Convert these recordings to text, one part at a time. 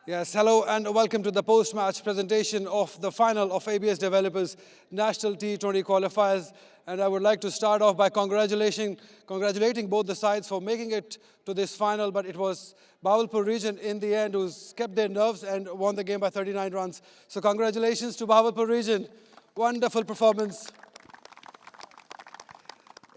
Yes, hello and welcome to the post-match presentation of the final of ABS Developers National T20 qualifiers. And I would like to start off by congratulating both the sides for making it to this final. But it was Bahawalpur region in the end who's kept their nerves and won the game by 39 runs. So congratulations to Bahawalpur region. Wonderful performance.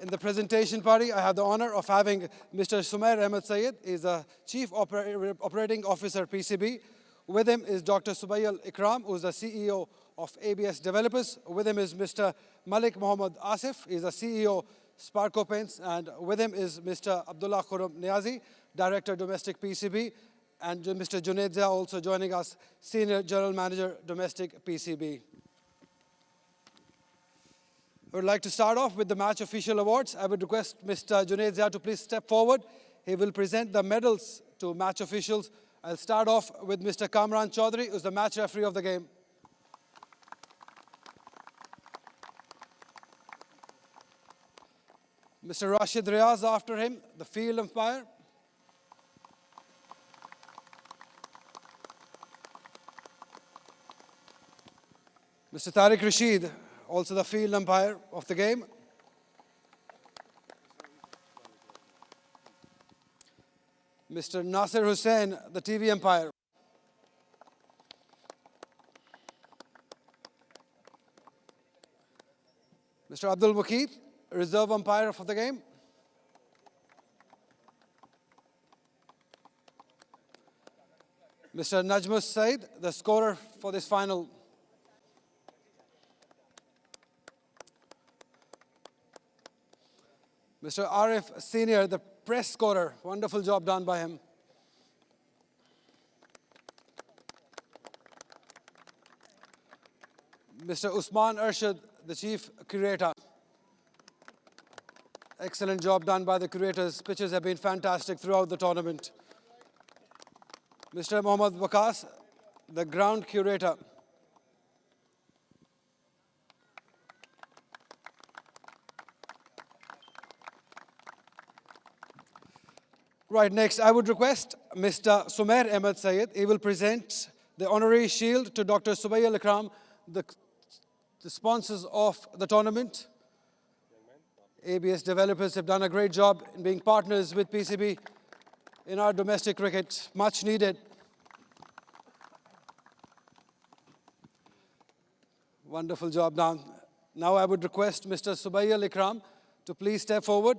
In the presentation party, I have the honor of having Mr. Sumair Ahmed Syed. He's the Chief Operating Officer, PCB. With him is Dr. Subayal Ikram, who's the CEO of ABS Developers. With him is Mr. Malik Mohammad Asif. He's the CEO, Sparco Paints. And with him is Mr. Abdullah Khurram Niazi, Director, Domestic PCB. And Mr. Junaid Zia also joining us, Senior General Manager, Domestic PCB. I would like to start off with the match official awards. I would request Mr. Junaid Zia to please step forward. He will present the medals to match officials. I'll start off with Mr. Kamran Chaudhary, who's the match referee of the game. Mr. Rashid Riaz after him, the field umpire. Mr. Tariq Rashid, also the field umpire of the game. Mr. Nasir Hussain, the TV umpire. Mr. Abdul Mukeet, reserve umpire for the game. Mr. Najmus Said, the scorer for this final. Mr. Arif Senior, the press scorer. Wonderful job done by him. Mr. Usman Arshad, the chief curator. Excellent job done by the curators. Pitches have been fantastic throughout the tournament. Mr. Mohammad Waqas, the ground curator. Right, next, I would request Mr. Sumair Ahmed Syed. He will present the honorary shield to Dr. Subayal Ikram, the sponsors of the tournament. ABS Developers have done a great job in being partners with PCB in our domestic cricket, much needed. Wonderful job done. Now I would request Mr. Subayal Ikram to please step forward.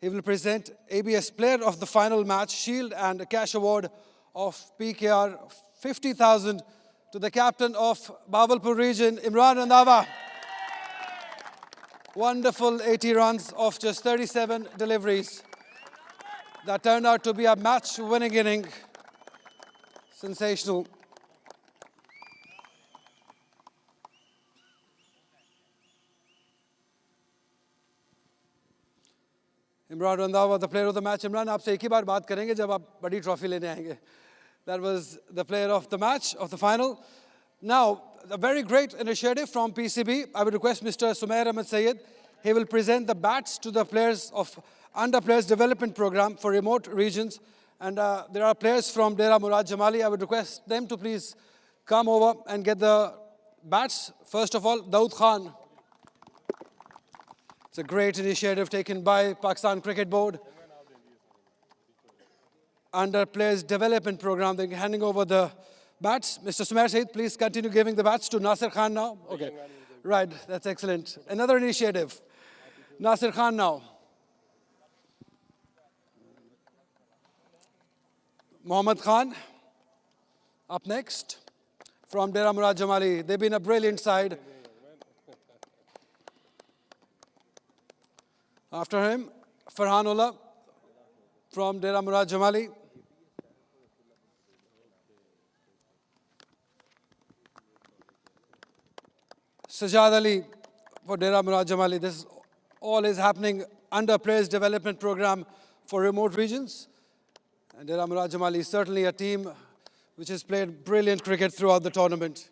He will present ABS Player of the Final Match Shield and a cash award of PKR 50,000 to the captain of Bahawalpur region, Imran Randhawa. Wonderful 80 runs off just 37 deliveries. That turned out to be a match-winning inning. Sensational. Imran Randhawa, the player of the match. Imran, आपसे एक ही बार बात करेंगे जब आप बड़ी trophy लेने आएंगे. That was the player of the match, of the final. Now, a very great initiative from PCB. I would request Mr. Sumair Ahmed Syed. He will present the bats to the players of Under Players Development Program for remote regions. And there are players from Dera Murad Jamali. I would request them to please come over and get the bats. First of all, Daud Khan. It's a great initiative taken by Pakistan Cricket Board. Under Players Development Program, they're handing over the bats. Mr. Sumair Syed, please continue giving the bats to Nasir Khan now. Okay, right, that's excellent. Another initiative. Nasir Khan now. Mohammad Khan, up next, from Dera Murad Jamali. They've been a brilliant side. After him, Farhan Ullah from Dera Murad Jamali. Sajad Ali for Dera Murad Jamali. This all is happening under Players Development Program for remote regions. And Dera Murad Jamali is certainly a team which has played brilliant cricket throughout the tournament.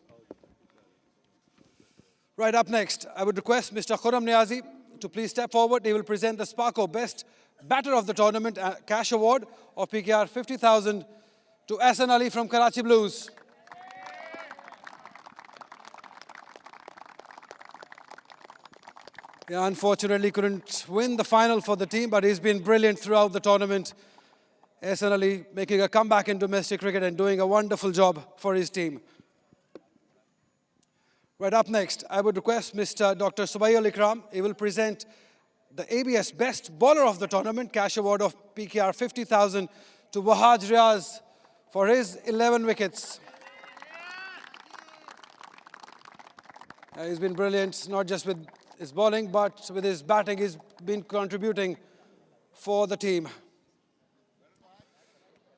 Right, up next, I would request Mr. Khurram Niazi to please step forward. He will present the Sparco Best Batter of the Tournament cash award of PKR 50,000 to Ahsan Ali from Karachi Blues. Yeah, unfortunately couldn't win the final for the team, but he's been brilliant throughout the tournament. Ahsan Ali making a comeback in domestic cricket and doing a wonderful job for his team. Right, up next, I would request Mr. Dr. Subayyul Ikram. He will present the ABS Best Bowler of the Tournament, cash award of PKR 50,000 to Wahaj Riaz for his 11 wickets. He's been brilliant, not just with his bowling, but with his batting. He's been contributing for the team.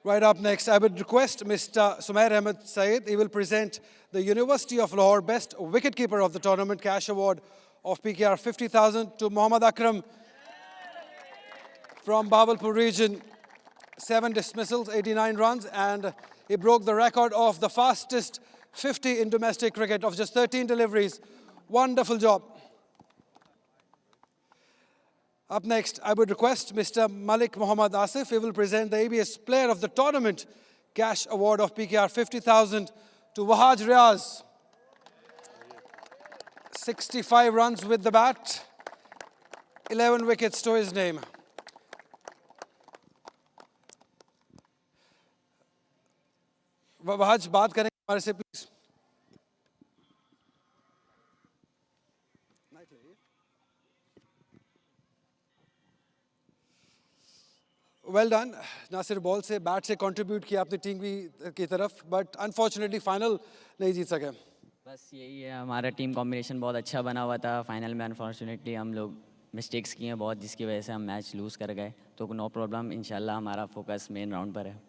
Right up next, I would request Mr. Sumair Ahmed Saeed. He will present the University of Lahore Best Wicketkeeper of the Tournament, cash award of PKR 50,000 to Mohammad Akram from Bahawalpur region. 7 dismissals, 89 runs, and he broke the record of the fastest 50 in domestic cricket of just 13 deliveries. Wonderful job. Up next, I would request Mr. Malik Muhammad Asif. He will present the ABS Player of the Tournament cash award of PKR 50,000 to Wahaj Riaz. 65 runs with the bat, 11 wickets to his name. Wahaj, बात करेंगे हमारे से please. Well done. ना सिर्फ ball से bat से contribute किया अपनी टीम की तरफ, बट अनफॉर्चुनेटली फाइनल नहीं जीत सके. बस यही है, हमारा टीम कॉम्बिनेशन बहुत अच्छा बना हुआ था. फाइनल में अनफॉर्चुनेटली हम लोग मिस्टेक्स किए हैं बहुत, जिसकी वजह से हम मैच लूज़ कर गए. तो नो प्रॉब्लम, इंशाल्लाह हमारा फोकस मेन राउंड पर है.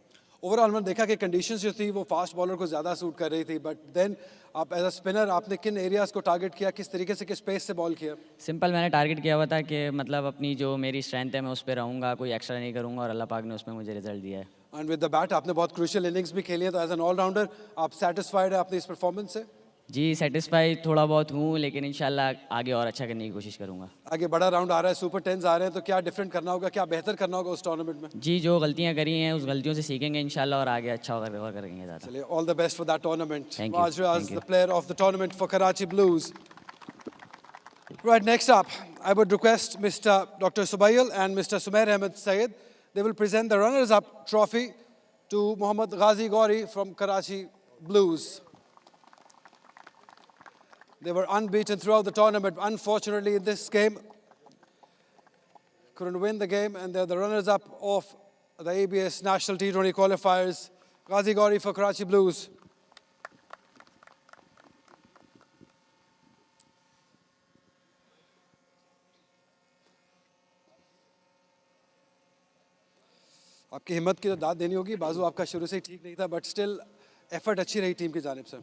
ओवरऑल मैंने देखा कि कंडीशंस जो थी वो फास्ट बॉलर को ज़्यादा सूट कर रही थी, बट देन आप एज अ स्पिनर आपने किन एरियाज़ को टारगेट किया, किस तरीके से, किस पेस से बॉल किया? सिंपल मैंने टारगेट किया हुआ था कि मतलब अपनी जो मेरी स्ट्रेंथ है मैं उस पर रहूँगा, कोई एक्स्ट्रा नहीं करूँगा, और अल्लाह पाक ने उसमें मुझे रिजल्ट दिया है. एंड विद द बैट आपने बहुत क्रूशियल इनिंग्स भी खेली है, तो एज एन ऑलराउंडर आप सेटिस्फाइड है अपनी इस परफॉर्मेंस से? जी सेटिस्फाई थोड़ा बहुत हूँ, लेकिन इंशाल्लाह आगे और अच्छा करने की कोशिश करूँगा. आगे बड़ा राउंड आ रहा है, सुपर 10s आ रहे हैं, तो क्या डिफरेंट करना होगा, क्या बेहतर करना होगा उस टूर्नामेंट में? जी जो गलतियाँ करी हैं उस गलतियों से सीखेंगे इंशाल्लाह, और आगे अच्छा और करेंगे ज़्यादा. चलिए, all the best for that tournament. Thank you. Wahaj Riaz, Thank you. the player of the tournament for Karachi Blues. Right, next up, I would request Mr. Dr. Subayyul and Mr. Sumair Ahmed Saeed. They will present the runners-up trophy to Mohammad Ghazi Gauri from Karachi Blues. They were unbeaten throughout the tournament. Unfortunately, in this game, couldn't win the game, and they're the runners-up of the ABS National T20 qualifiers. Ghazi Gauri for Karachi Blues. आपकी हिम्मत की तो दाद देनी होगी. बाजू आपका शुरू से ही ठीक नहीं था, बट स्टिल एफर्ट अच्छी रही टीम की जानिब से.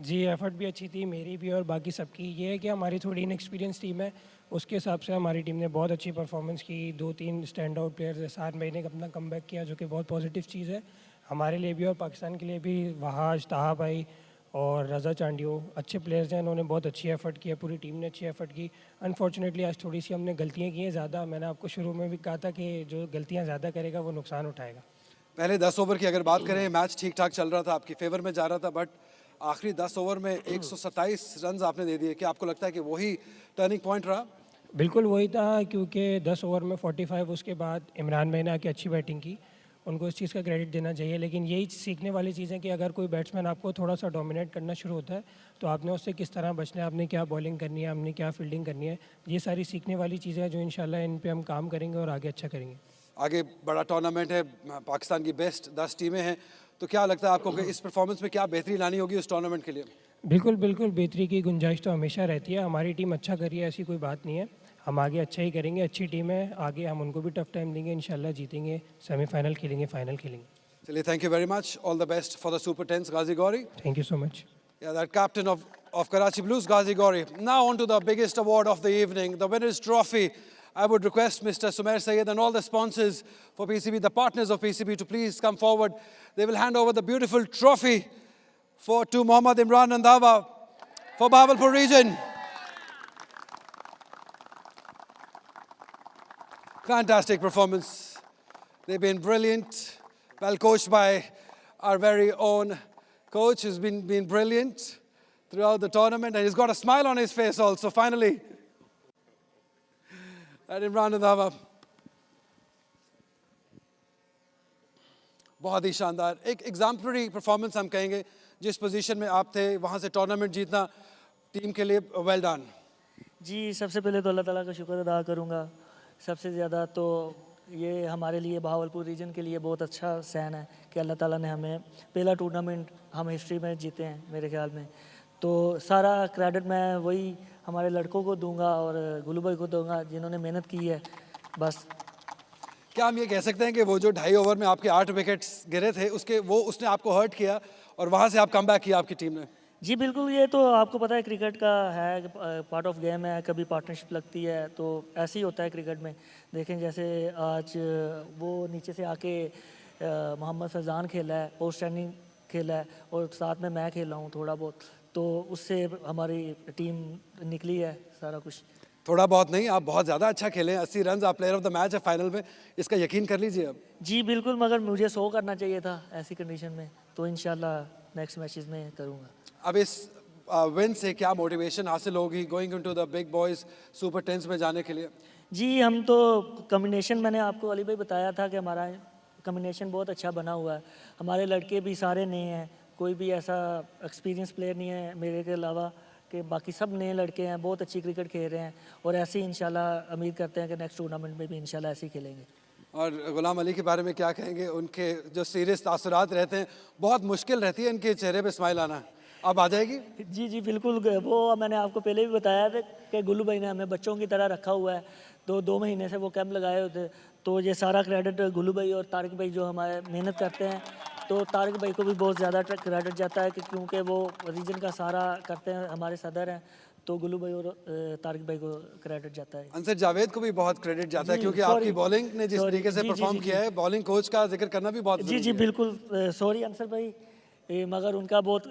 जी एफर्ट भी अच्छी थी, मेरी भी और बाकी सबकी. ये है कि हमारी थोड़ी इनएक्सपीरियंस टीम है, उसके हिसाब से हमारी टीम ने बहुत अच्छी परफॉर्मेंस की. 2-3 स्टैंड आउट प्लेयर्स 7 महीने का अपना कमबैक किया, जो कि बहुत पॉजिटिव चीज़ है हमारे लिए भी और पाकिस्तान के लिए भी. वहाज, ताहा भाई और रज़ा चांडियो अच्छे प्लेयर्स हैं, उन्होंने बहुत अच्छी एफर्ट की है, पूरी टीम ने अच्छी एफर्ट की. अनफॉर्चुनेटली आज थोड़ी सी हमने गलतियाँ की हैं ज़्यादा. मैंने आपको शुरू में भी कहा था कि जो गलतियाँ ज़्यादा करेगा वो नुकसान उठाएगा. पहले 10 ओवर की अगर बात करें, मैच ठीक ठाक चल रहा था, आपकी फेवर में जा रहा था, बट आखिरी 10 ओवर में 127 रन आपने दे दिए. क्या आपको लगता है कि वही टर्निंग पॉइंट रहा? बिल्कुल वही था, क्योंकि 10 ओवर में 45, उसके बाद इमरान भाई ने आके अच्छी बैटिंग की, उनको इस चीज़ का क्रेडिट देना चाहिए. लेकिन यही सीखने वाली चीज़ है कि अगर कोई बैट्समैन आपको थोड़ा सा डोमिनेट करना शुरू होता है तो आपने उससे किस तरह बचना है, आपने क्या बॉलिंग करनी है, आपने क्या फील्डिंग करनी है. ये सारी सीखने वाली चीज़ें हैं जो इंशाल्लाह इन पे हम काम करेंगे और आगे अच्छा करेंगे. आगे बड़ा टूर्नामेंट है, पाकिस्तान की बेस्ट 10 टीमें हैं, तो क्या लगता है आपको कि इस परफॉर्मेंस में क्या बेहतरी लानी होगी उस टूर्नामेंट के लिए? बिल्कुल बिल्कुल, बेहतरी की गुंजाइश तो हमेशा रहती है. हमारी टीम अच्छा करी है, ऐसी कोई बात नहीं है. हम आगे अच्छा ही करेंगे, अच्छी टीम है, आगे हम उनको भी टफ टाइम देंगे, इंशाल्लाह जीतेंगे, सेमीफाइनल खेलेंगे, फाइनल खेलेंगे. चलिए, thank you very much. All the best for the super 10s, Ghazi Gauri. Thank you so much. Yeah, that captain of Karachi Blues, Ghazi Gauri. Now on to the biggest award of the evening, the Winners' Trophy. I would request Mr. Sumair Saeed and all the sponsors for PCB, the partners of PCB, to please come forward. They will hand over the beautiful trophy to Mohammad Imran Randhawa for Bahawalpur region. Fantastic performance. They've been brilliant, well coached by our very own coach who's been brilliant throughout the tournament, and he's got a smile on his face also, finally. And Imran Randhawa. बहुत ही शानदार एक exemplary performance हम कहेंगे जिस position में आप थे वहाँ से टूर्नामेंट जीतना टीम के लिए वेल डन जी सबसे पहले तो अल्लाह ताला का शुक्र अदा करूँगा सबसे ज़्यादा तो ये हमारे लिए भावलपुर रीजन के लिए बहुत अच्छा सहन है कि अल्लाह ताला ने हमें पहला टूर्नामेंट हम हिस्ट्री में जीते हैं मेरे ख्याल में तो सारा क्रेडिट मैं वही हमारे लड़कों को दूंगा और गुलू भाई को दूंगा जिन्होंने मेहनत की है बस क्या हम ये कह सकते हैं कि वो जो 2.5 ओवर में आपके 8 विकेट्स गिरे थे उसने आपको हर्ट किया और वहाँ से आप कम बैक किया आपकी टीम ने जी बिल्कुल ये तो आपको पता है क्रिकेट का है पार्ट ऑफ गेम है कभी पार्टनरशिप लगती है तो ऐसे ही होता है क्रिकेट में देखें जैसे आज वो नीचे से आके मोहम्मद फैज़ान खेला है आउटस्टैंडिंग खेला है और साथ में मैं खेला हूँ थोड़ा बहुत तो उससे हमारी टीम निकली है सारा कुछ थोड़ा बहुत नहीं आप बहुत ज़्यादा अच्छा खेले 80 रन आप प्लेयर ऑफ द मैच है फाइनल में इसका यकीन कर लीजिए अब जी बिल्कुल मगर मुझे 100 करना चाहिए था ऐसी कंडीशन में तो इंशाल्लाह नेक्स्ट मैचेस में करूँगा अब इस विन से क्या मोटिवेशन हासिल होगी going into the big boys super tens में जाने के लिए जी हम तो कम्बिनेशन मैंने आपको अली भाई बताया था कि हमारा कम्बिनेशन बहुत अच्छा बना हुआ है हमारे लड़के भी सारे नए हैं कोई भी ऐसा एक्सपीरियंस प्लेयर नहीं है मेरे के अलावा कि बाकी सब नए लड़के हैं बहुत अच्छी क्रिकेट खेल रहे हैं और ऐसे ही इंशाल्लाह उम्मीद करते हैं कि नेक्स्ट टूर्नामेंट में भी इंशाल्लाह ऐसे ही खेलेंगे और गुलाम अली के बारे में क्या कहेंगे उनके जो सीरियस तासुरात रहते हैं बहुत मुश्किल रहती है इनके चेहरे पे स्माइल आना अब आ जाएगी जी जी बिल्कुल वो मैंने आपको पहले भी बताया था कि गुल्लू भाई ने हमें बच्चों की तरह रखा हुआ है तो 2 महीने से वो कैंप लगाए होते तो ये सारा क्रेडिट गुल्लू भाई और तारिक भाई जो हमारे मेहनत करते हैं तो तारिक भाई को भी बहुत ज़्यादा क्रेडिट जाता है कि क्योंकि वो रीजन का सारा करते हैं हमारे सदर हैं तो गुल्लू भाई और तारिक भाई को क्रेडिट जाता है अंसर जावेद को भी बहुत क्रेडिट जाता है क्योंकि आपकी बॉलिंग ने जिस तरीके से परफॉर्म किया है बॉलिंग कोच का जिक्र करना भी बहुत जी जी बिल्कुल सॉरी अंसर भाई मगर उनका बहुत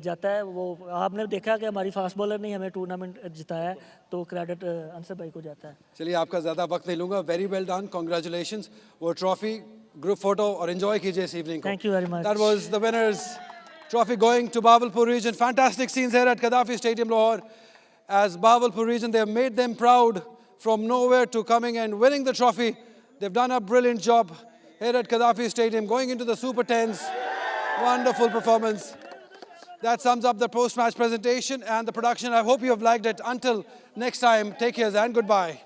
जाता है वो आपने देखा कि हमारी फास्ट बॉलर ने हमें टूर्नामेंट जिताया है तो क्रेडिट अंसर भाई को जाता है चलिए आपका ज़्यादा वक्त नहीं लूँगा वेरी वेल डन कॉन्ग्रेचुलेशंस वो ट्रॉफी ग्रुप फोटो और एंजॉय कीजिए इस इवनिंग को thank you very much that was the winners trophy going to Bahawalpur region fantastic scenes here at Gaddafi Stadium Lahore as Bahawalpur region they have made them proud from nowhere to coming and winning the trophy they've done a brilliant job here at Gaddafi Stadium going into the Super 10s wonderful performance that sums up the post match presentation and the production I hope you have liked it until next time take care and goodbye